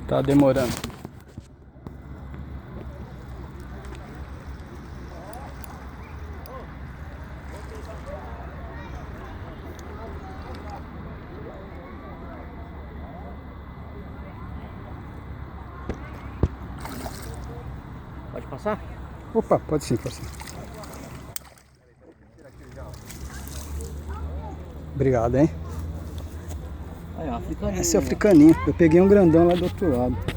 Tá demorando. Pode passar? Opa, pode sim, pode sim. Obrigado, hein? Aí, ó, africaninho. Esse é o africaninho. Eu peguei um grandão lá do outro lado.